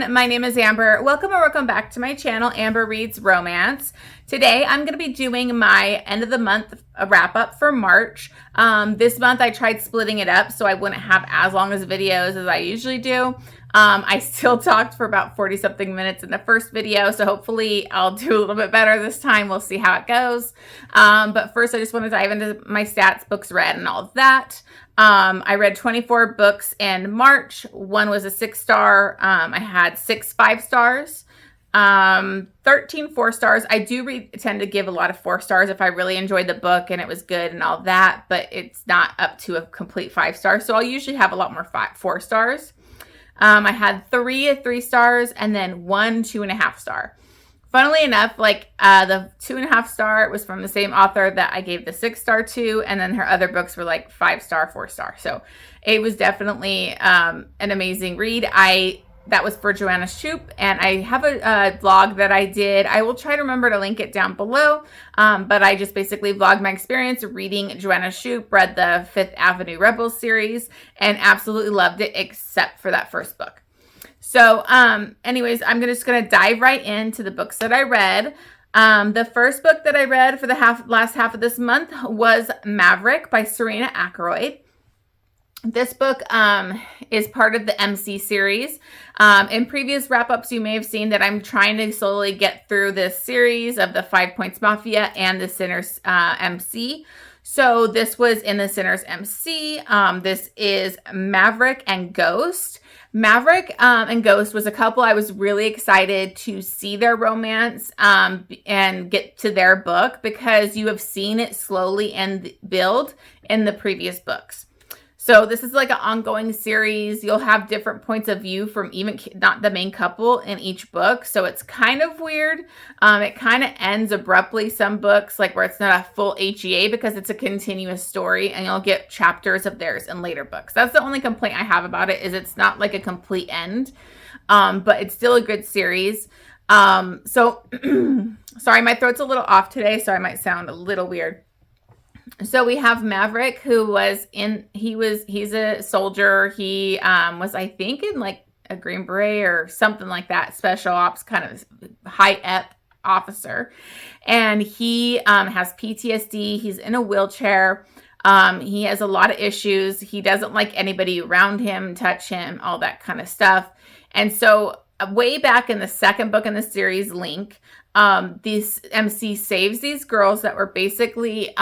everyone, my name is Amber. Welcome back to my channel, Amber Reads Romance. Today I'm going to be doing my end of the month wrap up for March. This month I tried splitting it up so I wouldn't have as long as videos as I usually do. I still talked for about 40 something minutes in the first video, so hopefully I'll do a little bit better this time. We'll see how it goes. But first I just want to dive into my stats, books read, and all of that. I read 24 books in March. One was a 6-star. I had 6 5-stars, 13 4-stars. I do tend to give a lot of 4-stars if I really enjoyed the book and it was good and all that, but it's not up to a complete 5-star. So I'll usually have a lot more 4-stars. I had 3 3-stars and then 1 2.5-star. Funnily enough, the 2.5-star was from the same author that I gave the 6-star to, and then her other books were like 5-star, 4-star. So it was definitely an amazing read. That was for Joanna Shupe, and I have a vlog that I did. I will try to remember to link it down below, but I just basically vlogged my experience reading Joanna Shupe, read the Fifth Avenue Rebels series, and absolutely loved it except for that first book. So anyways, I'm just going to dive right into the books that I read. The first book that I read for the last half of this month was Maverick by Serena Akeroyd. This book is part of the MC series. In previous wrap-ups, you may have seen that I'm trying to slowly get through this series of the 5 Points Mafia and the Sinners MC. So this was in the Sinners MC. This is Maverick and Ghost. Maverick and Ghost was a couple I was really excited to see their romance and get to their book because you have seen it slowly and build in the previous books. So this is like an ongoing series. You'll have different points of view from even not the main couple in each book. So it's kind of weird. It kind of ends abruptly, some books, like where it's not a full HEA because it's a continuous story and you'll get chapters of theirs in later books. That's the only complaint I have about it is it's not like a complete end, but it's still a good series. Sorry, my throat's a little off today, so I might sound a little weird. So we have Maverick, he's a soldier. He was, I think, in like a Green Beret or something like that, special ops kind of high ep officer. And he has PTSD. He's in a wheelchair. He has a lot of issues. He doesn't like anybody around him, touch him, all that kind of stuff. And so way back in the second book in the series, Link, this MC saves these girls that were basically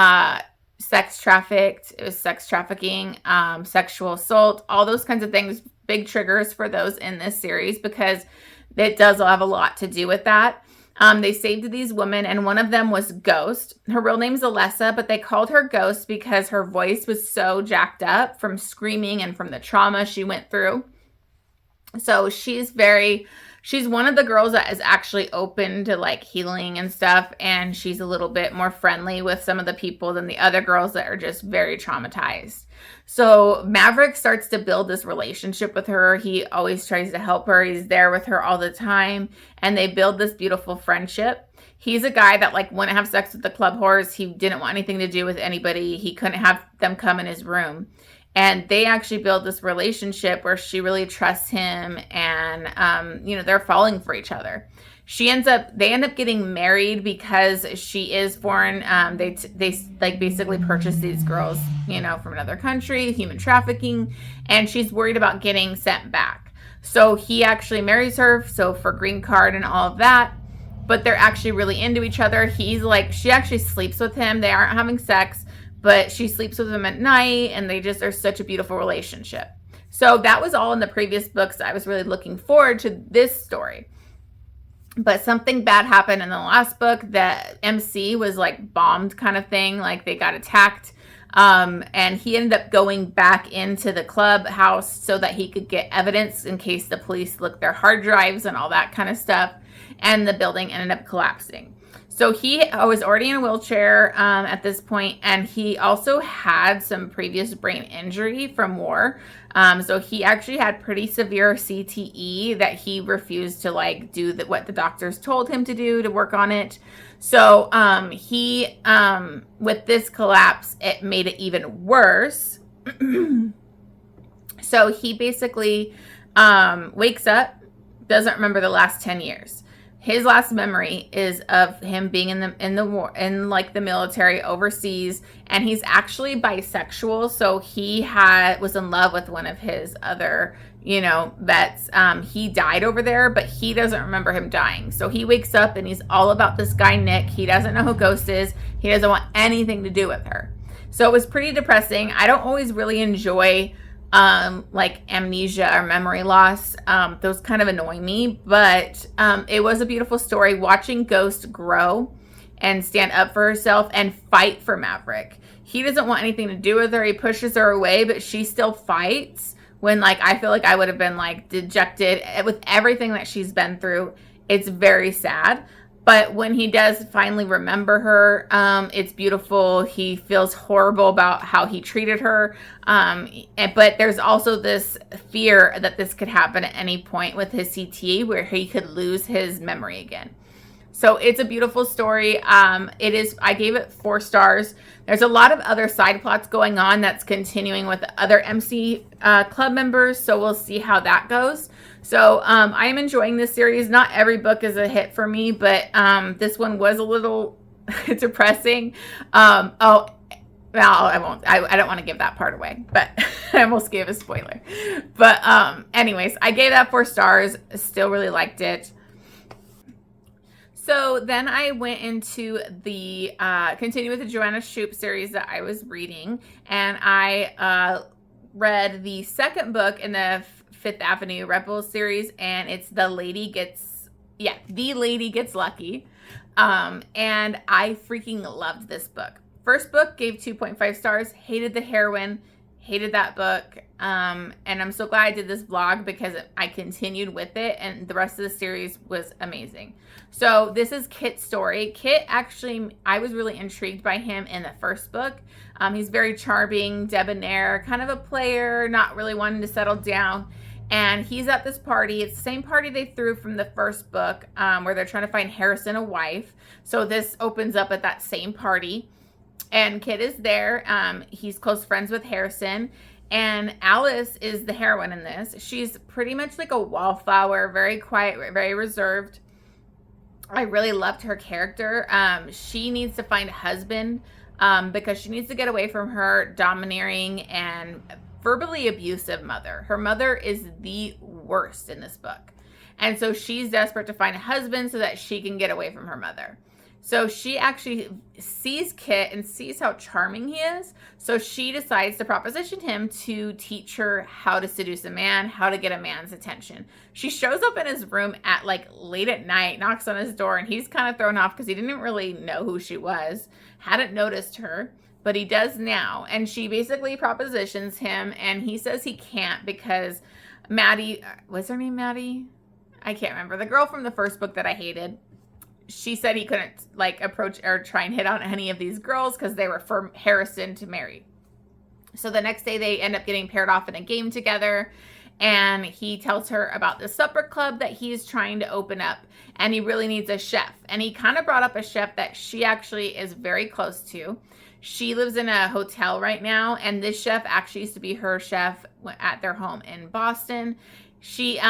sex trafficked. It was sex trafficking, sexual assault, all those kinds of things, big triggers for those in this series because it does have a lot to do with that. They saved these women, and one of them was Ghost. Her real name's Alessa, but they called her Ghost because her voice was so jacked up from screaming and from the trauma she went through. So she's one of the girls that is actually open to like healing and stuff. And she's a little bit more friendly with some of the people than the other girls that are just very traumatized. So Maverick starts to build this relationship with her. He always tries to help her. He's there with her all the time. And they build this beautiful friendship. He's a guy that like wouldn't have sex with the club whores. He didn't want anything to do with anybody. He couldn't have them come in his room. And they actually build this relationship where she really trusts him and, they're falling for each other. They end up getting married because she is foreign. They like basically purchase these girls, from another country, human trafficking, and she's worried about getting sent back. So he actually marries her. So for green card and all of that, but they're actually really into each other. She actually sleeps with him. They aren't having sex, but she sleeps with him at night, and they just are such a beautiful relationship. So that was all in the previous books. I was really looking forward to this story. But something bad happened in the last book. The MC was like bombed kind of thing. Like they got attacked. And he ended up going back into the clubhouse so that he could get evidence in case the police looked their hard drives and all that kind of stuff. And the building ended up collapsing. So he was already in a wheelchair at this point, and he also had some previous brain injury from war. So he actually had pretty severe CTE that he refused to do what the doctors told him to do to work on it. So he, with this collapse, it made it even worse. So he basically wakes up doesn't remember the last 10 years. His last memory is of him being in the war, in like the military overseas, and he's actually bisexual. So he was in love with one of his other, vets. He died over there, but he doesn't remember him dying. So he wakes up and he's all about this guy Nick. He doesn't know who Ghost is. He doesn't want anything to do with her. So it was pretty depressing. I don't always really enjoy like amnesia or memory loss. Those kind of annoy me, but it was a beautiful story watching Ghost grow and stand up for herself and fight for Maverick. He doesn't want anything to do with her. He pushes her away, but she still fights when, like, I feel like I would have been like dejected with everything that she's been through. It's very sad. But when he does finally remember her, it's beautiful. He feels horrible about how he treated her. But there's also this fear that this could happen at any point with his CT where he could lose his memory again. So it's a beautiful story. I gave it 4 stars. There's a lot of other side plots going on that's continuing with other MC club members. So we'll see how that goes. So I am enjoying this series. Not every book is a hit for me, but this one was a little depressing. I won't. I don't want to give that part away, but I almost gave a spoiler. But anyways, I gave that 4 stars. Still really liked it. So then I went into the continue with the Joanna Shupe series that I was reading, and I read the second book in the Fifth Avenue Rebels series, and it's The Lady Gets Lucky. And I freaking loved this book. First book, gave 2.5 stars, hated the heroine, hated that book. And I'm so glad I did this vlog because I continued with it, and the rest of the series was amazing. So this is Kit's story. Kit, actually, I was really intrigued by him in the first book. He's very charming, debonair, kind of a player, not really wanting to settle down. And he's at this party. It's the same party they threw from the first book, where they're trying to find Harrison a wife. So this opens up at that same party. And Kit is there. He's close friends with Harrison. And Alice is the heroine in this. She's pretty much like a wallflower, very quiet, very reserved. I really loved her character. She needs to find a husband because she needs to get away from her domineering and verbally abusive mother. Her mother is the worst in this book. And so she's desperate to find a husband so that she can get away from her mother. So she actually sees Kit and sees how charming he is. So she decides to proposition him to teach her how to seduce a man, how to get a man's attention. She shows up in his room at like late at night, knocks on his door, and he's kind of thrown off because he didn't really know who she was, hadn't noticed her, but he does now. And she basically propositions him, and he says he can't because Maddie, was her name Maddie? I can't remember. The girl from the first book that I hated. She said he couldn't like approach or try and hit on any of these girls because they were for Harrison to marry. So the next day they end up getting paired off in a game together, and he tells her about the supper club that he's trying to open up, and he really needs a chef. And he kind of brought up a chef that she actually is very close to. She lives in a hotel right now, and this chef actually used to be her chef at their home in Boston. She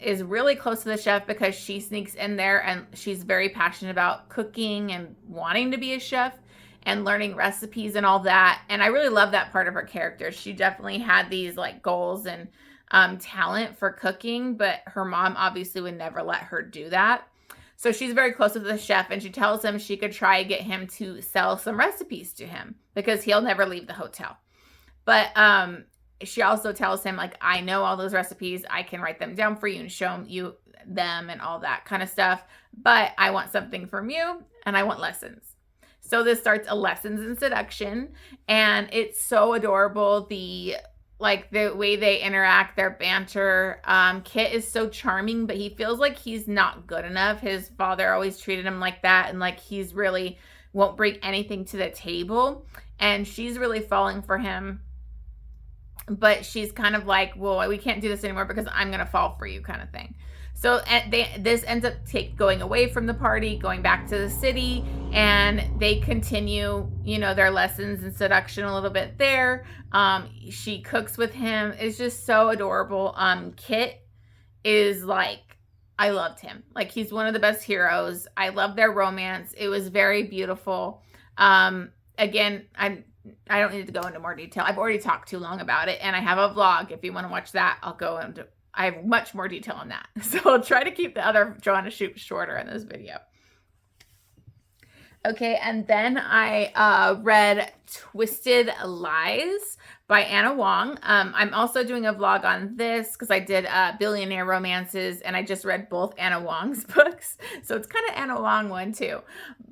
is really close to the chef because she sneaks in there, and she's very passionate about cooking and wanting to be a chef and learning recipes and all that. And I really love that part of her character. She definitely had these like goals and talent for cooking, but her mom obviously would never let her do that. So she's very close with the chef, and she tells him she could try to get him to sell some recipes to him because he'll never leave the hotel. But she also tells him, like, I know all those recipes. I can write them down for you and show you them and all that kind of stuff. But I want something from you, and I want lessons. So this starts a lessons in seduction, and it's so adorable. The way they interact, their banter. Kit is so charming, but he feels like he's not good enough. His father always treated him like that, and like he's really won't bring anything to the table. And she's really falling for him. But she's kind of like, well, we can't do this anymore because I'm going to fall for you kind of thing. So this ends up going away from the party, going back to the city, and they continue, their lessons in seduction a little bit there. She cooks with him. It's just so adorable. Kit is like I loved him. Like, he's one of the best heroes. I love their romance. It was very beautiful. Again, I don't need to go into more detail. I've already talked too long about it, and I have a vlog. If you want to watch that, I'll go into, I have much more detail on that. So I'll try to keep the other Joanna Shupe shorter in this video. Okay, and then I read Twisted Lies by Anna Huang. I'm also doing a vlog on this because I did billionaire romances, and I just read both Anna Huang's books. So it's kind of Anna Huang one too,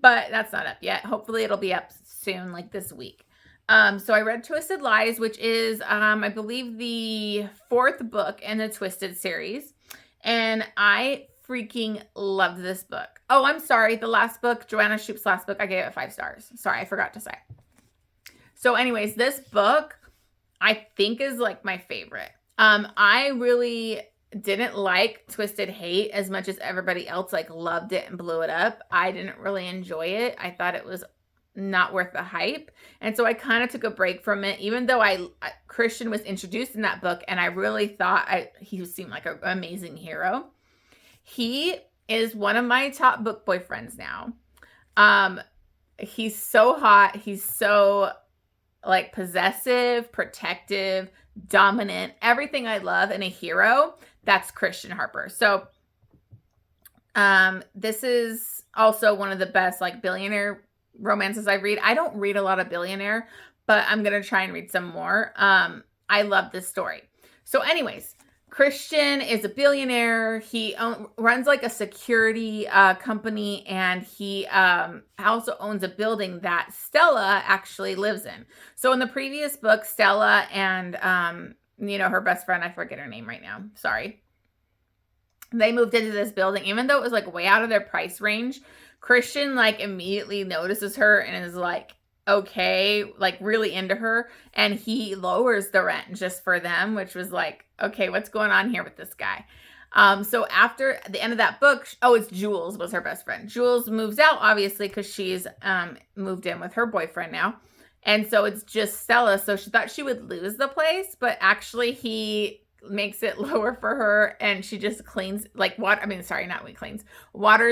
but that's not up yet. Hopefully it'll be up soon, like this week. So I read Twisted Lies, which is, I believe, the 4th book in the Twisted series. And I freaking loved this book. Oh, I'm sorry. The last book, Joanna Shupe's last book, I gave it 5 stars. Sorry, I forgot to say. So anyways, this book, I think, is like my favorite. I really didn't like Twisted Hate as much as everybody else like loved it and blew it up. I didn't really enjoy it. I thought it was not worth the hype. And so I kind of took a break from it, even though Christian was introduced in that book, and I really thought he seemed like an amazing hero. He is one of my top book boyfriends now. He's so hot. He's so like possessive, protective, dominant, everything I love in a hero. That's Christian Harper. So this is also one of the best like billionaire romances I read. I don't read a lot of billionaire, but I'm going to try and read some more. I love this story. So anyways, Christian is a billionaire. He runs like a security company, and he also owns a building that Stella actually lives in. So in the previous book, Stella and, her best friend, I forget her name right now. Sorry. They moved into this building, even though it was like way out of their price range. Christian like immediately notices her and is like, okay, like really into her, and he lowers the rent just for them, which was like, okay, what's going on here with this guy? So after the end of that book, it's Jules was her best friend. Jules moves out, obviously, because she's moved in with her boyfriend now. And so it's just Stella. So she thought she would lose the place, but actually he makes it lower for her, and she just cleans, like, waters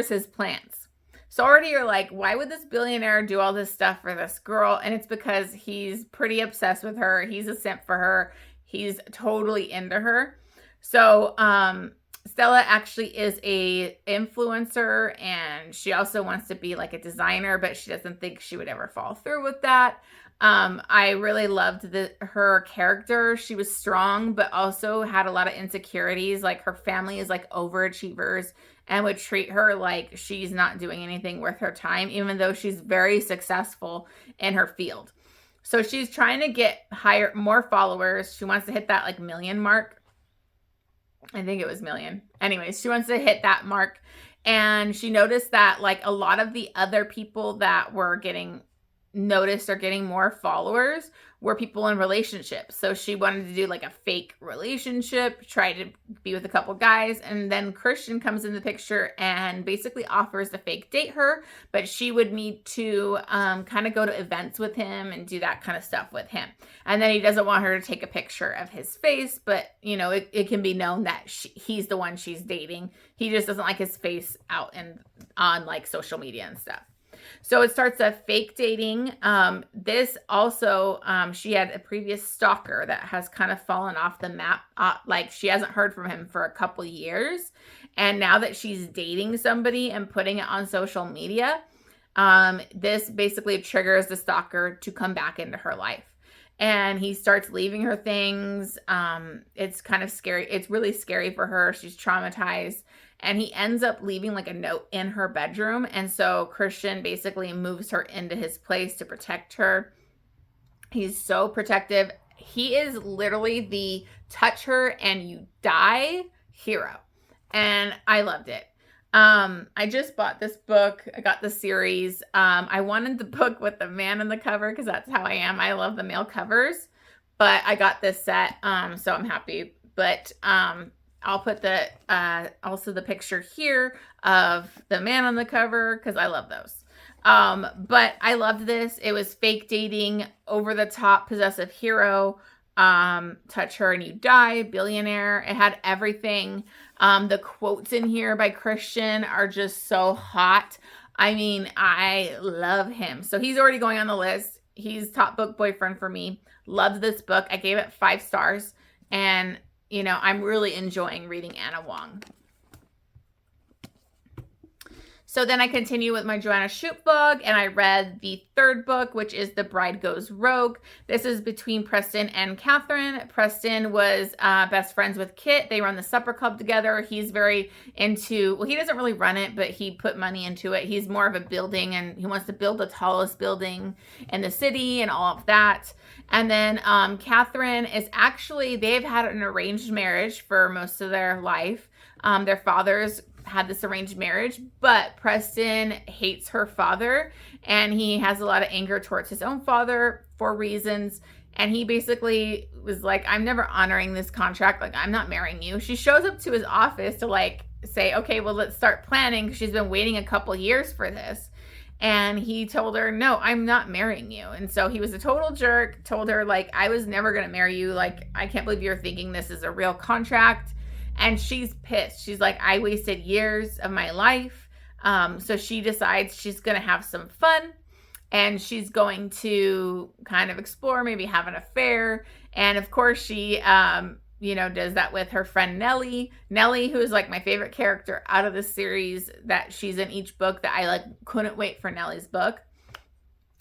his plants. So already you're like, why would this billionaire do all this stuff for this girl? And it's because he's pretty obsessed with her. He's a simp for her. He's totally into her. So Stella actually is a influencer, and she also wants to be like a designer, but she doesn't think she would ever fall through with that. I really loved her character. She was strong, but also had a lot of insecurities. Like, her family is like overachievers and would treat her like she's not doing anything worth her time, even though she's very successful in her field. So she's trying to get more followers. She wants to hit that like million mark. I think it was million. Anyways, she wants to hit that mark. And she noticed that like a lot of the other people that were getting noticed or getting more followers were people in relationships. So she wanted to do like a fake relationship, try to be with a couple guys, and then Christian comes in the picture and basically offers to fake date her, but she would need to kind of go to events with him and do that kind of stuff with him. And then he doesn't want her to take a picture of his face, but it can be known that he's the one she's dating. He just doesn't like his face out and on like social media and stuff. So it starts a fake dating. This also, she had a previous stalker that has kind of fallen off the map. Like, she hasn't heard from him for a couple years. And now that she's dating somebody and putting it on social media, this basically triggers the stalker to come back into her life. And he starts leaving her things. It's kind of scary. It's really scary for her. She's traumatized. And he ends up leaving like a note in her bedroom. And so Christian basically moves her into his place to protect her. He's so protective. He is literally the touch her and you die hero. And I loved it. I just bought this book. I got the series. I wanted the book with the man on the cover because that's how I am. I love the male covers. But I got this set, so I'm happy. But I'll put also the picture here of the man on the cover because I love those. But I loved this. It was fake dating, over the top possessive hero, touch her and you die, billionaire. It had everything. The quotes in here by Christian are just so hot. I mean, I love him. So he's already going on the list. He's top book boyfriend for me. Loved this book. I gave it 5 stars. And, you know, I'm really enjoying reading Anna Huang. So then I continue with my Joanna Shupe book, and I read the 3rd book, which is The Bride Goes Rogue. This is between Preston and Catherine. Preston was best friends with Kit. They run the supper club together. He's very into, well, he doesn't really run it, but he put money into it. He's more of a building, and he wants to build the tallest building in the city and all of that. And then Catherine is actually, they've had an arranged marriage for most of their life. Their fathers had this arranged marriage, but Preston hates her father, and he has a lot of anger towards his own father for reasons. And he basically was like, I'm never honoring this contract. Like, I'm not marrying you. She shows up to his office to like say, okay, well, let's start planning. She's been waiting a couple years for this. And he told her, no, I'm not marrying you. And so he was a total jerk, told her like, I was never going to marry you. Like, I can't believe you're thinking this is a real contract. And she's pissed. She's like, I wasted years of my life. So she decides she's going to have some fun, and she's going to kind of explore, maybe have an affair. And of course she, you know, does that with her friend Nellie. Nellie, who is like my favorite character out of the series, that she's in each book, that I like couldn't wait for Nellie's book.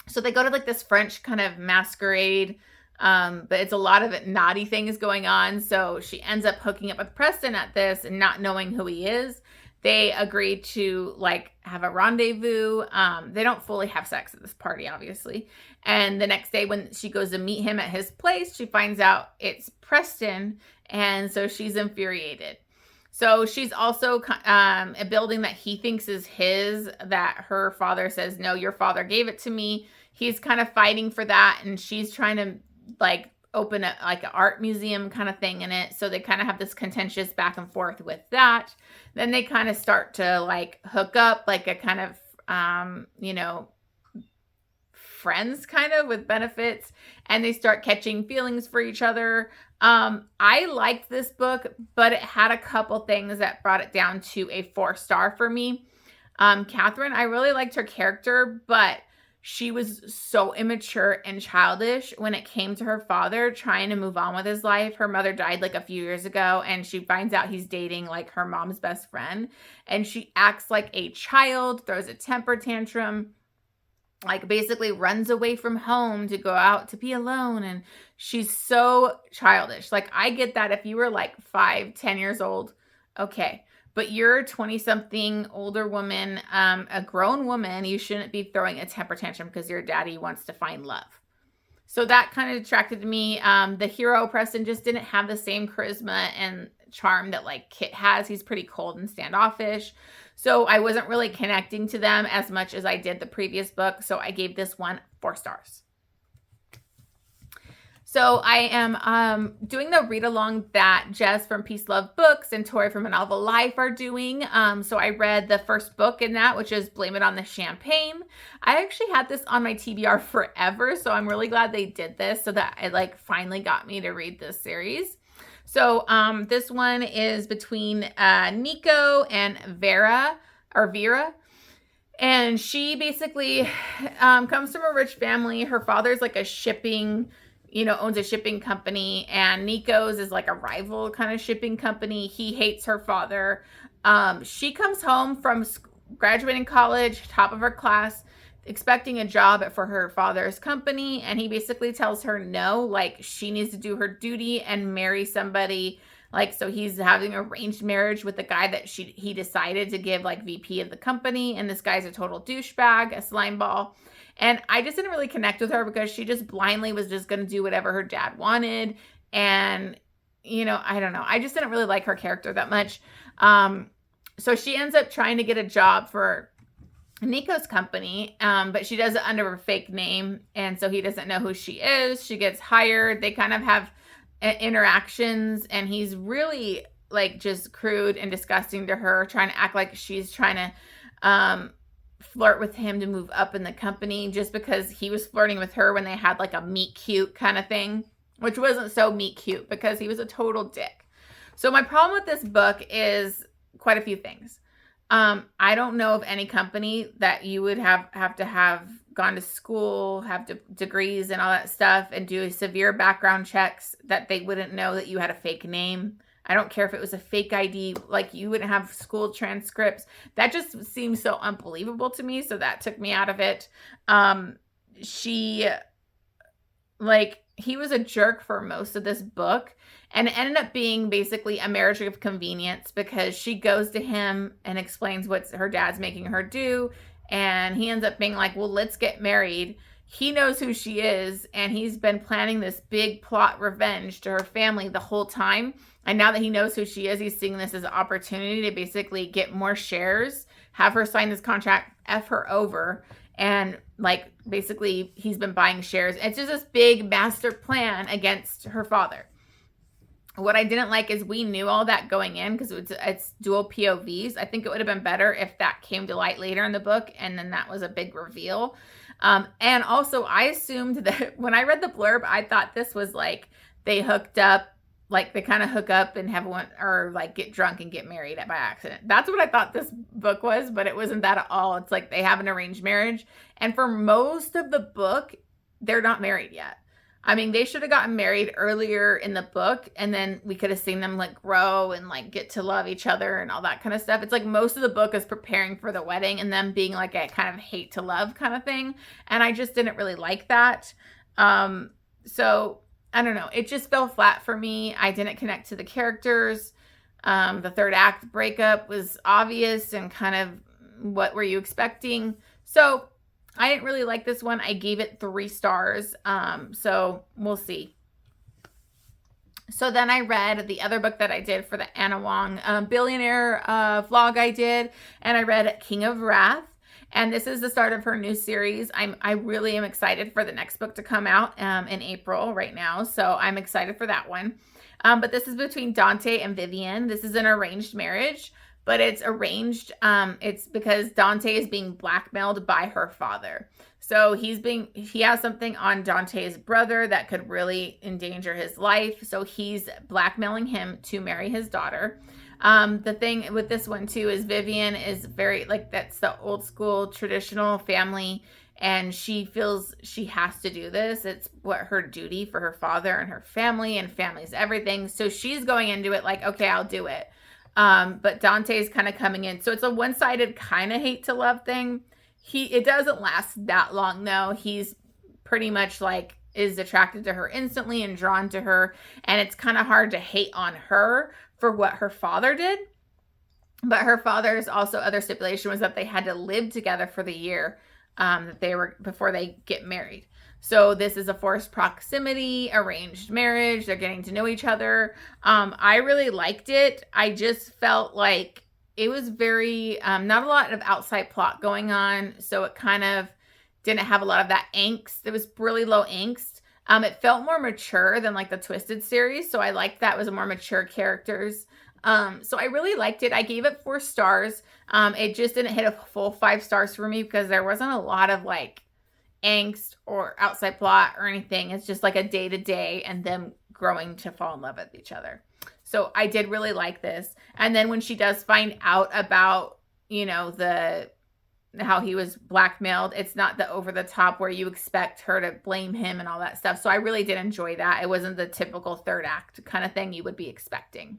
So they go to like this French kind of masquerade, but it's a lot of naughty things going on. So she ends up hooking up with Preston at this and not knowing who he is. They agree to like have a rendezvous. They don't fully have sex at this party, obviously. And the next day when she goes to meet him at his place, she finds out it's Preston. And so she's infuriated. So she's also a building that he thinks is his, that her father says, no, your father gave it to me. He's kind of fighting for that. And she's trying to like open a like an art museum kind of thing in it. So they kind of have this contentious back and forth with that. Then they kind of start to like hook up, like a kind of, you know, friends kind of with benefits, and they start catching feelings for each other. I liked this book, but it had a couple things that brought it down to a 4-star for me. Catherine, I really liked her character, but she was so immature and childish when it came to her father trying to move on with his life. Her mother died like a few years ago, and she finds out he's dating like her mom's best friend, and she acts like a child, throws a temper tantrum, like basically runs away from home to go out to be alone. And she's so childish. Like, I get that if you were like 5-10 years old, okay. But you're a 20-something older woman, a grown woman. You shouldn't be throwing a temper tantrum because your daddy wants to find love. So that kind of attracted me. The hero, Preston, just didn't have the same charisma and charm that like Kit has. He's pretty cold and standoffish. So I wasn't really connecting to them as much as I did the previous book. So I gave this one 4 stars. So I am doing the read-along that Jess from Peace Love Books and Tori from A Novel Life are doing. So I read the first book in that, which is Blame It on the Champagne. I actually had this on my TBR forever, so I'm really glad they did this so that it like finally got me to read this series. So this one is between Nico and Vera. And she basically comes from a rich family. Her father's like a shipping, owns a shipping company, and Nico's is like a rival kind of shipping company. He hates her father. She comes home from graduating college, top of her class, expecting a job for her father's company, and he basically tells her no, like she needs to do her duty and marry somebody. Like, so he's having an arranged marriage with the guy that he decided to give like VP of the company, and this guy's a total douchebag, a slime ball. And I just didn't really connect with her because she just blindly was just going to do whatever her dad wanted. And, I don't know. I just didn't really like her character that much. So she ends up trying to get a job for Nico's company, but she does it under a fake name. And so he doesn't know who she is. She gets hired. They kind of have interactions, and he's really like just crude and disgusting to her, trying to act like she's trying to, flirt with him to move up in the company just because he was flirting with her when they had like a meet cute kind of thing, which wasn't so meet cute because he was a total dick. So my problem with this book is quite a few things. I don't know of any company that you would have to have gone to school, have degrees and all that stuff, and do severe background checks that they wouldn't know that you had a fake name. I don't care if it was a fake ID, like you wouldn't have school transcripts. That just seems so unbelievable to me. So that took me out of it. He was a jerk for most of this book, and it ended up being basically a marriage of convenience because she goes to him and explains what her dad's making her do, and he ends up being like, well, let's get married. He knows who she is, and he's been planning this big plot revenge to her family the whole time. And now that he knows who she is, he's seeing this as an opportunity to basically get more shares, have her sign this contract, F her over, and like basically he's been buying shares. It's just this big master plan against her father. What I didn't like is we knew all that going in because it's dual POVs. I think it would have been better if that came to light later in the book and then that was a big reveal. And also I assumed that when I read the blurb, I thought this was like they hooked up, like they kind of hook up and have one, or like get drunk and get married by accident. That's what I thought this book was, but it wasn't that at all. It's like they have an arranged marriage. And for most of the book, they're not married yet. I mean, they should have gotten married earlier in the book, and then we could have seen them like grow and like get to love each other and all that kind of stuff. It's like most of the book is preparing for the wedding and them being like a kind of hate to love kind of thing. And I just didn't really like that. So I don't know. It just fell flat for me. I didn't connect to the characters. The third act breakup was obvious and kind of what were you expecting? So I didn't really like this one. I gave it 3 stars. So we'll see. So then I read the other book that I did for the Anna Huang billionaire vlog I did. And I read King of Wrath. And this is the start of her new series. I really am excited for the next book to come out in April right now. So I'm excited for that one. But this is between Dante and Vivian. This is an arranged marriage, but it's arranged. It's because Dante is being blackmailed by her father. So he has something on Dante's brother that could really endanger his life. So he's blackmailing him to marry his daughter. The thing with this one too is Vivian is very like, that's the old school traditional family, and she feels she has to do this. It's what her duty for her father and her family, and family's everything. So she's going into it like, okay, I'll do it. But Dante's kind of coming in. So it's a one-sided kind of hate to love thing. It doesn't last that long though. He's pretty much like is attracted to her instantly and drawn to her. And it's kind of hard to hate on her for what her father did. But her father's also other stipulation was that they had to live together for the year that they were before they get married. So this is a forced proximity, arranged marriage. They're getting to know each other. I really liked it. I just felt like it was very, not a lot of outside plot going on. So it kind of didn't have a lot of that angst. It was really low angst. It felt more mature than like the Twisted series. So I liked that. It was a more mature characters. So I really liked it. I gave it 4 stars. It just didn't hit a full 5 stars for me because there wasn't a lot of like angst or outside plot or anything. It's just like a day-to-day and them growing to fall in love with each other. So I did really like this. And then when she does find out about, you know, how he was blackmailed, it's not the over the top where you expect her to blame him and all that stuff. So I really did enjoy that. It wasn't the typical third act kind of thing you would be expecting.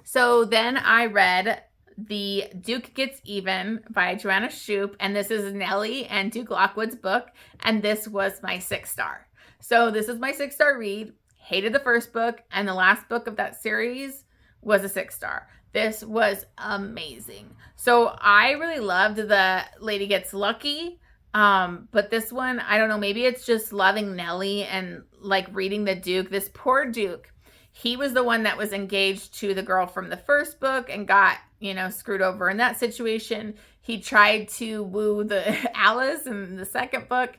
So then I read The Duke Gets Even by Joanna Shupe, and this is Nellie and Duke Lockwood's book, and this was my 6 star. So this is my 6-star read. Hated the first book, and the last book of that series was a 6 star. This was amazing. So I really loved the Lady Gets Lucky, but this one, I don't know, maybe it's just loving Nellie and like reading the Duke. This poor Duke, he was the one that was engaged to the girl from the first book and got, you know, screwed over in that situation. He tried to woo the Alice in the second book.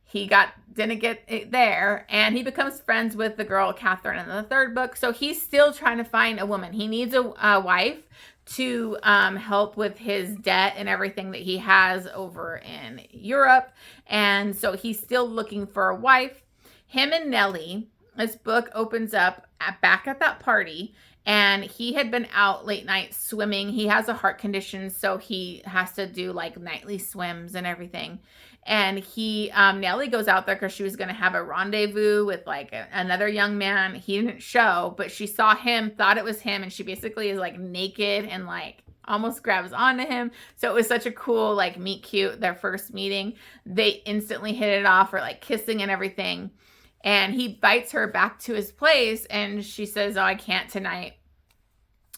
He didn't get it there, and he becomes friends with the girl Catherine in the third book. So he's still trying to find a woman. He needs a wife to help with his debt and everything that he has over in Europe. And so he's still looking for a wife. Him and Nellie this book opens up back at that party, and he had been out late night swimming. He has a heart condition, so he has to do like nightly swims and everything. And Nellie goes out there because she was going to have a rendezvous with like another young man. He didn't show, but she saw him, thought it was him, and she basically is like naked and like almost grabs onto him. So it was such a cool like meet cute, their first meeting. They instantly hit it off, or like kissing and everything. And he invites her back to his place, and she says, "Oh, I can't tonight."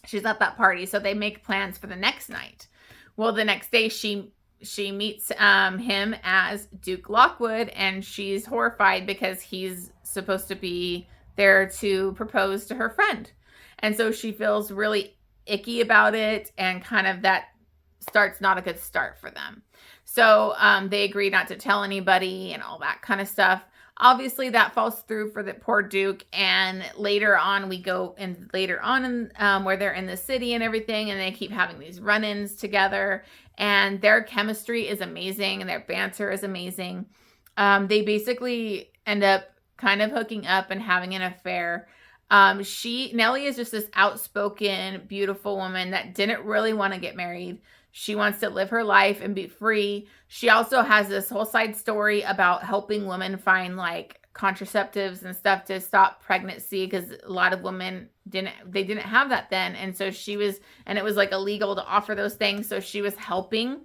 She's at that party, so they make plans for the next night. Well, the next day she meets him as Duke Lockwood, and she's horrified because he's supposed to be there to propose to her friend. And so she feels really icky about it, and kind of that starts not a good start for them. So they agree not to tell anybody and all that kind of stuff. Obviously, that falls through for the poor Duke, and later on where they're in the city and everything, and they keep having these run-ins together, and their chemistry is amazing, and their banter is amazing. They basically end up kind of hooking up and having an affair. Nellie is just this outspoken, beautiful woman that didn't really want to get married. She wants to live her life and be free. She also has this whole side story about helping women find like contraceptives and stuff to stop pregnancy, because a lot of women didn't have that then. And so it was like illegal to offer those things. So she was helping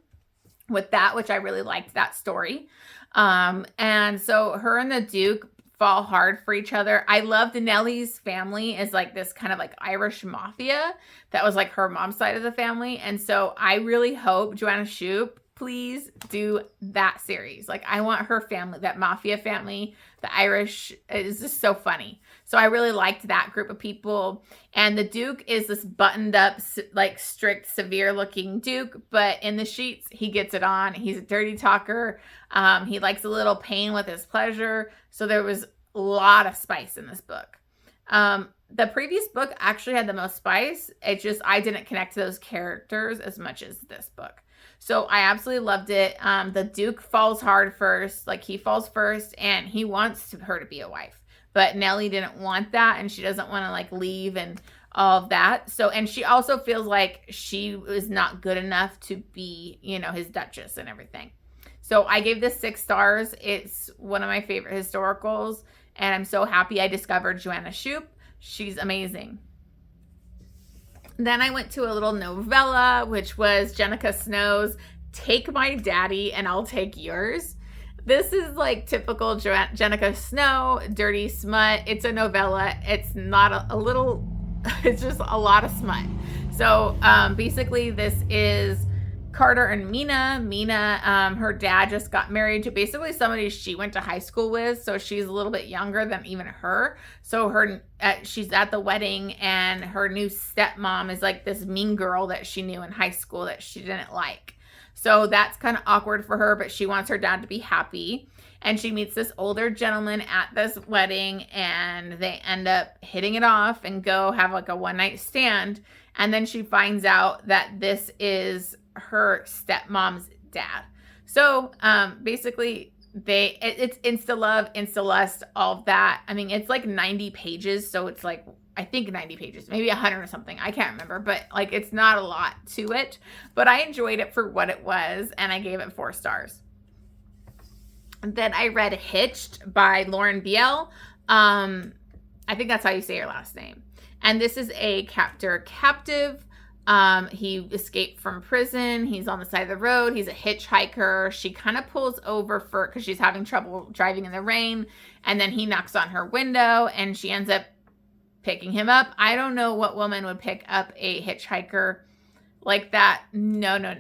with that, which I really liked that story. And so her and the Duke fall hard for each other. I loved Nellie's family is like this kind of like Irish mafia that was like her mom's side of the family. And so I really hope Joanna Shupe, please do that series. Like I want her family, that mafia family, the Irish, is just so funny. So I really liked that group of people. And the Duke is this buttoned up, like strict, severe looking Duke, but in the sheets, he gets it on. He's a dirty talker. He likes a little pain with his pleasure. So there was a lot of spice in this book. The previous book actually had the most spice. It just, I didn't connect to those characters as much as this book. So I absolutely loved it. The Duke falls hard first, like he falls first, and he wants her to be a wife. But Nellie didn't want that, and she doesn't want to like leave and all of that. So, and she also feels like she was not good enough to be, his Duchess and everything. So I gave this 6 stars. It's one of my favorite historicals, and I'm so happy I discovered Joanna Shupe. She's amazing. Then I went to a little novella, which was Jenika Snow's Take My Daddy and I'll Take Yours. This is like typical Jenika Snow, dirty smut. It's a novella. It's not it's just a lot of smut. So basically this is Carter and Mina. Her dad just got married to basically somebody she went to high school with. So she's a little bit younger than even her. So she's at the wedding, and her new stepmom is like this mean girl that she knew in high school that she didn't like. So that's kind of awkward for her, but she wants her dad to be happy. And she meets this older gentleman at this wedding, and they end up hitting it off and go have like a one-night stand. And then she finds out that this is her stepmom's dad. So basically it's insta love, insta lust, all of that. I mean, it's like 90 pages. So it's like, I think 90 pages, maybe 100 or something. I can't remember, but like, it's not a lot to it, but I enjoyed it for what it was. And I gave it 4 stars. And then I read Hitched by Lauren Biel. I think that's how you say your last name. And this is a captive. He escaped from prison. He's on the side of the road. He's a hitchhiker. She kind of pulls over because she's having trouble driving in the rain. And then he knocks on her window, and she ends up picking him up. I don't know what woman would pick up a hitchhiker like that. No,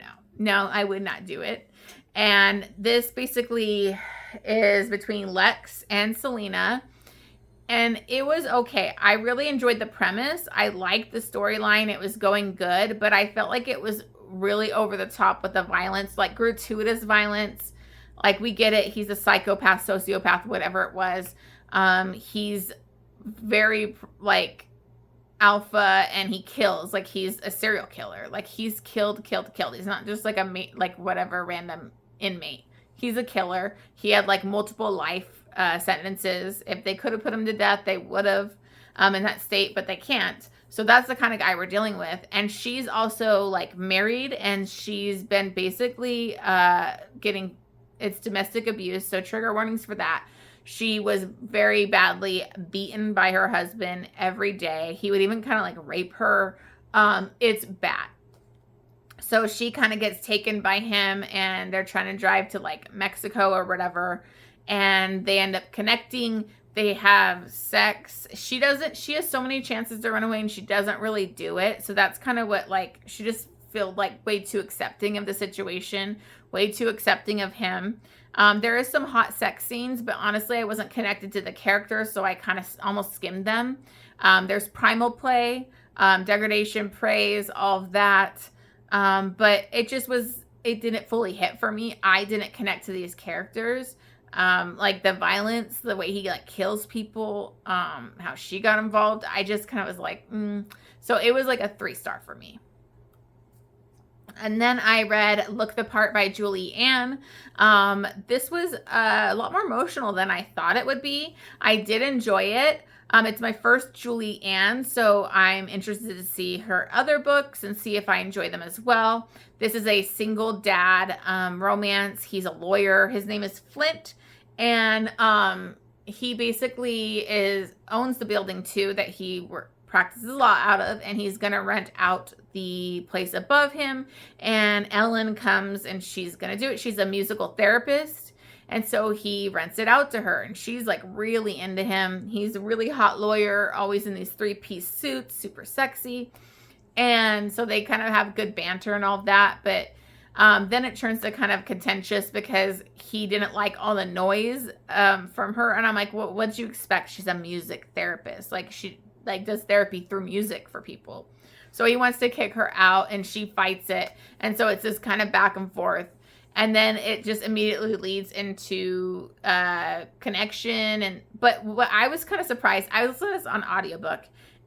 I would not do it. And this basically is between Lex and Serena. And it was okay. I really enjoyed the premise. I liked the storyline. It was going good, but I felt like it was really over the top with the violence, like gratuitous violence. Like, we get it. He's a psychopath, sociopath, whatever it was. He's very like alpha, and he kills. Like, he's a serial killer. Like, he's killed. He's not just like a mate, like whatever random inmate. he's a killer. He had like multiple life sentences. If they could have put him to death, they would have in that state, but they can't. So that's the kind of guy we're dealing with. And she's also like married, and she's been basically getting, it's domestic abuse. So trigger warnings for that. She was very badly beaten by her husband every day. He would even kind of like rape her. It's bad. So she kind of gets taken by him, and they're trying to drive to like Mexico or whatever. And they end up connecting. They have sex. She has so many chances to run away, and she doesn't really do it. So that's kind of what, like, she just felt like way too accepting of the situation, way too accepting of him. There is some hot sex scenes, but honestly, I wasn't connected to the characters, so I kind of almost skimmed them. There's primal play, degradation, praise, all of that. But it didn't fully hit for me. I didn't connect to these characters. Like the violence, the way he like kills people, how she got involved. I just kind of was like, So it was like a 3-star for me. And then I read Look the Part by Julie Ann. This was a lot more emotional than I thought it would be. I did enjoy it. It's my first Julie Ann, so I'm interested to see her other books and see if I enjoy them as well. This is a single dad romance. He's a lawyer. His name is Flint, and he basically owns the building too that he practices law out of, and he's gonna rent out the place above him. And Ellen comes, and she's gonna do it. She's a musical therapist. And so he rents it out to her, and she's like really into him. He's a really hot lawyer, always in these 3-piece suits, super sexy. And so they kind of have good banter and all of that. But then it turns to kind of contentious because he didn't like all the noise from her. And I'm like, well, what'd you expect? She's a music therapist. Like, she like does therapy through music for people. So he wants to kick her out, and she fights it. And so it's this kind of back and forth. And then it just immediately leads into connection. But what I was kind of surprised, I listened to this on audiobook,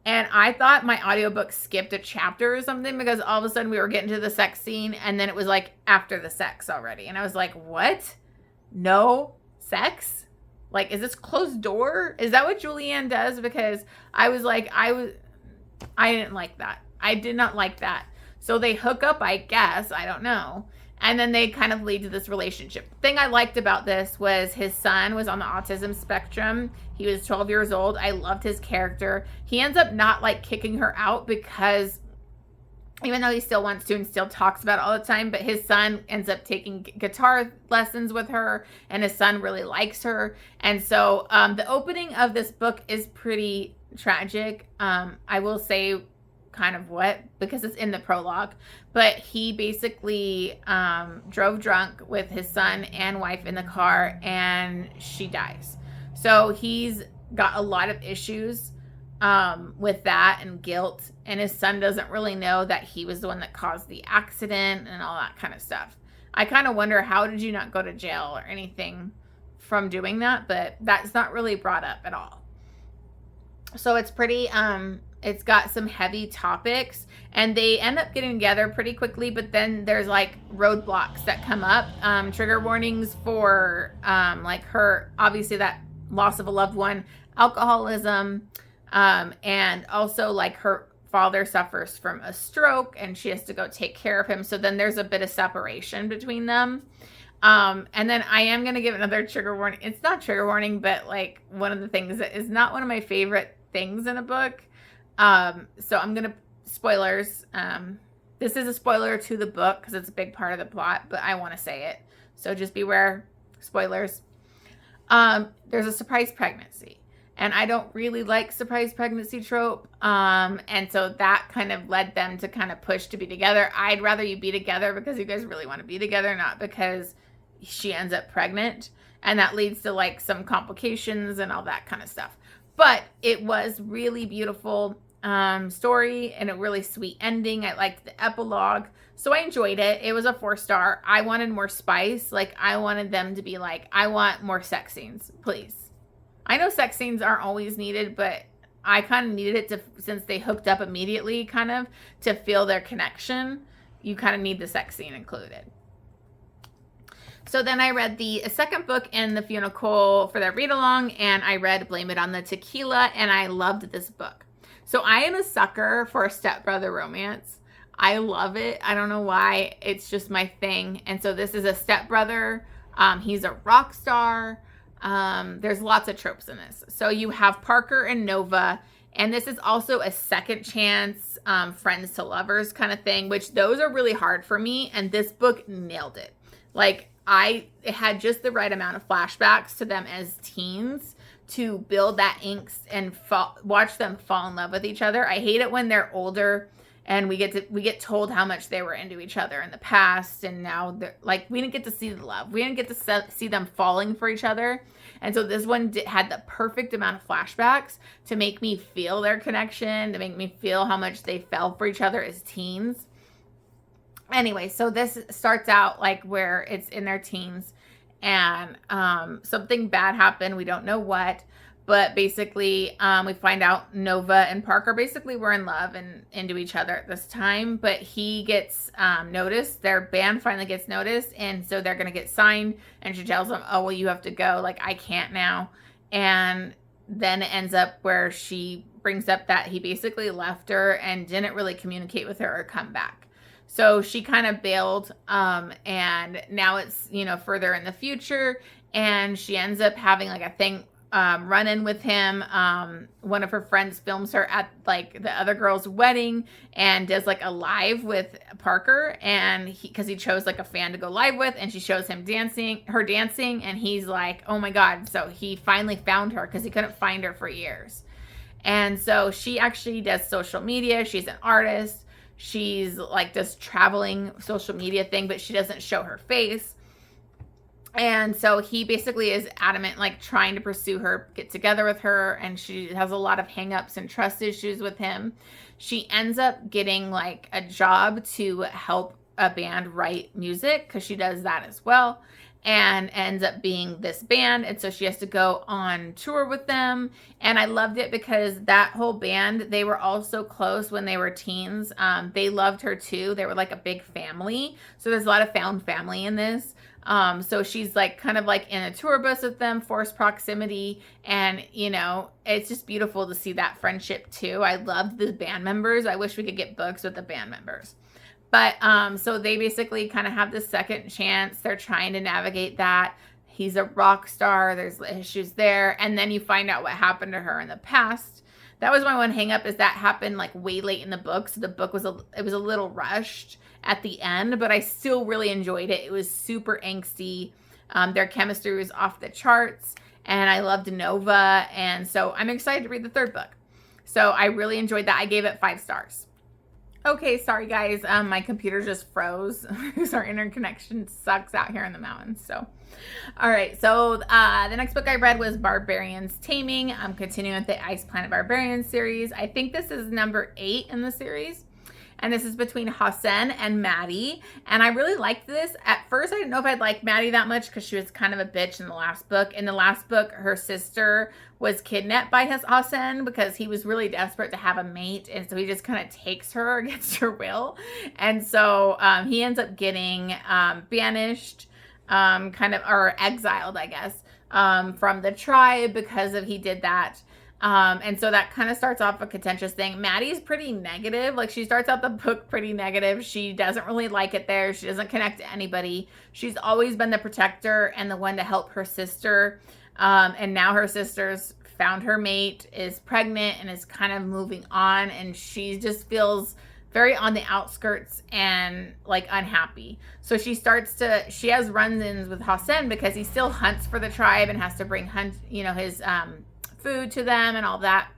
and I thought my audiobook skipped a chapter or something, because all of a sudden we were getting to the sex scene, and then it was like after the sex already. And I was like, what? No sex? Like, is this closed door? Is that what Julianne does? Because I was like, I didn't like that. I did not like that. So they hook up, I guess. I don't know. And then they kind of lead to this relationship. The thing I liked about this was his son was on the autism spectrum. He was 12 years old. I loved his character. He ends up not like kicking her out, because even though he still wants to and still talks about it all the time, but his son ends up taking guitar lessons with her, and his son really likes her. And so the opening of this book is pretty tragic. I will say kind of what, because it's in the prologue, but he basically drove drunk with his son and wife in the car, and she dies. So he's got a lot of issues with that and guilt, and his son doesn't really know that he was the one that caused the accident and all that kind of stuff. I kind of wonder, how did you not go to jail or anything from doing that? But that's not really brought up at all. So it's pretty it's got some heavy topics, and they end up getting together pretty quickly, but then there's like roadblocks that come up, trigger warnings for like her, obviously that loss of a loved one, alcoholism, and also like her father suffers from a stroke, and she has to go take care of him. So then there's a bit of separation between them. And then I am going to give another trigger warning. It's not trigger warning, but like one of the things that is not one of my favorite things in a book. So I'm going to, spoilers. This is a spoiler to the book because it's a big part of the plot, but I want to say it. So just beware, spoilers. There's a surprise pregnancy, and I don't really like surprise pregnancy trope. And so that kind of led them to kind of push to be together. I'd rather you be together because you guys really want to be together, not because she ends up pregnant, and that leads to like some complications and all that kind of stuff. But it was really beautiful story and a really sweet ending. I liked the epilogue, so I enjoyed it. It was a 4-star. I wanted more spice. Like, I wanted them to be like, I want more sex scenes, please. I know sex scenes aren't always needed, but I kind of needed it to, since they hooked up immediately, kind of to feel their connection. You kind of need the sex scene included. So then I read the second book in the Fiona Cole for their read along, and I read Blame It on the Tequila, and I loved this book. So I am a sucker for a stepbrother romance. I love it. I don't know why. It's just my thing. And so this is a stepbrother. He's a rock star. There's lots of tropes in this. So you have Parker and Nova, and this is also a second chance, friends to lovers kind of thing, which those are really hard for me. And this book nailed it. Like, it had just the right amount of flashbacks to them as teens to build that angst and watch them fall in love with each other. I hate it when they're older and we get told how much they were into each other in the past, and now they're like, we didn't get to see the love. We didn't get to see them falling for each other. And so this one had the perfect amount of flashbacks to make me feel their connection, to make me feel how much they fell for each other as teens. Anyway, so this starts out like where it's in their teens, and something bad happened. We don't know what, but basically we find out Nova and Parker basically were in love and into each other at this time, but he gets noticed. Their band finally gets noticed, and so they're going to get signed, and she tells him, oh, well, you have to go. Like, I can't now. And then it ends up where she brings up that he basically left her and didn't really communicate with her or come back. So she kind of bailed, and now it's, further in the future, and she ends up having like a thing, run-in with him. One of her friends films her at like the other girl's wedding and does like a live with Parker, and because he chose like a fan to go live with, and she shows him her dancing, and he's like, oh my God. So he finally found her because he couldn't find her for years. And so she actually does social media. She's an artist. She's like this traveling social media thing, but she doesn't show her face. And so he basically is adamant, like trying to pursue her, get together with her. And she has a lot of hangups and trust issues with him. She ends up getting like a job to help a band write music, because she does that as well, and ends up being this band. And so she has to go on tour with them. And I loved it because that whole band, they were all so close when they were teens. They loved her too. They were like a big family. So there's a lot of found family in this. So she's like kind of like in a tour bus with them, forced proximity. And, it's just beautiful to see that friendship too. I loved the band members. I wish we could get books with the band members. But so they basically kind of have this second chance. They're trying to navigate that. He's a rock star. There's issues there. And then you find out what happened to her in the past. That was my one hang up, is that happened like way late in the book. So the book was a little rushed at the end, but I still really enjoyed it. It was super angsty. Their chemistry was off the charts, and I loved Nova. And so I'm excited to read the third book. So I really enjoyed that. I gave it 5 stars. Okay, sorry guys, my computer just froze because our internet connection sucks out here in the mountains. So, all right, so the next book I read was Barbarians, Taming. I'm continuing with the Ice Planet Barbarians series. I think this is number 8 in the series. And this is between Hassan and Maddie. And I really liked this. At first, I didn't know if I'd like Maddie that much because she was kind of a bitch in the last book. In the last book, her sister was kidnapped by Hassan because he was really desperate to have a mate. And so he just kind of takes her against her will. And so he ends up getting banished, or exiled, I guess, from the tribe because he did that. And so that kind of starts off a contentious thing. Maddie's pretty negative. Like, she starts out the book pretty negative. She doesn't really like it there. She doesn't connect to anybody. She's always been the protector and the one to help her sister. And now her sister's found her mate, is pregnant, and is kind of moving on. And she just feels very on the outskirts and like unhappy. So she has run-ins with Hassan because he still hunts for the tribe and has to bring his, food to them and all that.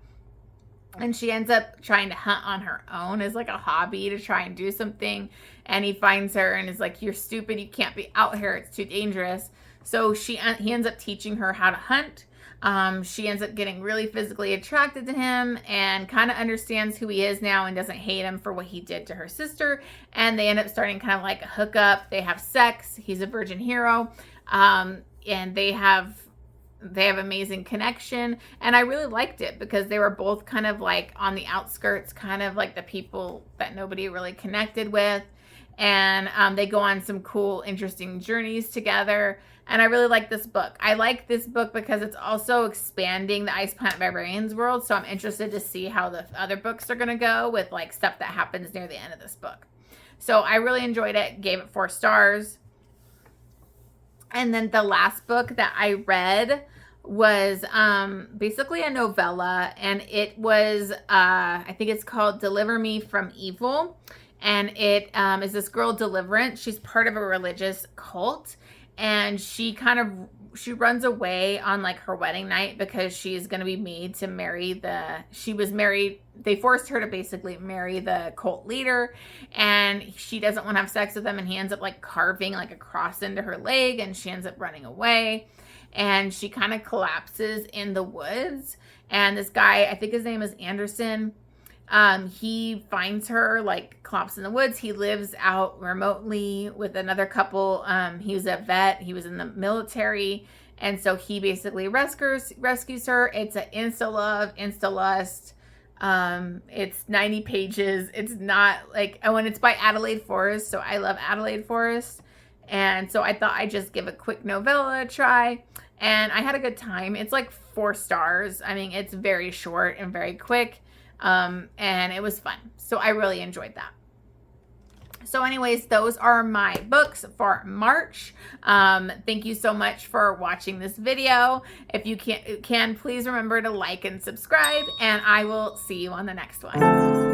And she ends up trying to hunt on her own as like a hobby to try and do something. And he finds her and is like, you're stupid. You can't be out here. It's too dangerous. So he ends up teaching her how to hunt. She ends up getting really physically attracted to him and kind of understands who he is now and doesn't hate him for what he did to her sister. And they end up starting kind of like a hookup. They have sex. He's a virgin hero. And they have amazing connection. And I really liked it because they were both kind of like on the outskirts, kind of like the people that nobody really connected with. and they go on some cool, interesting journeys together. And I really like this book. I like this book because it's also expanding the Ice Planet Barbarians world. So I'm interested to see how the other books are going to go with like stuff that happens near the end of this book. So I really enjoyed it. Gave it 4 stars. And then the last book that I read was basically a novella, and it was I think it's called Deliver Me from Evil. And it is this girl Deliverance. She's part of a religious cult, and she runs away on like her wedding night because she's going to be made to marry they forced her to basically marry the cult leader, and she doesn't want to have sex with him, and he ends up like carving like a cross into her leg, and she ends up running away, and she kind of collapses in the woods. And this guy, I think his name is Anderson, he finds her, like, collapsed in the woods. He lives out remotely with another couple. He was a vet. He was in the military. And so he basically rescues her. It's an insta-love, insta-lust. It's 90 pages. It's not like, oh, and it's by Adelaide Forest. So I love Adelaide Forest. And so I thought I'd just give a quick novella a try. And I had a good time. It's like 4 stars. I mean, it's very short and very quick. And it was fun. So I really enjoyed that. So anyways, those are my books for March. Thank you so much for watching this video. If you can please remember to like and subscribe, and I will see you on the next one.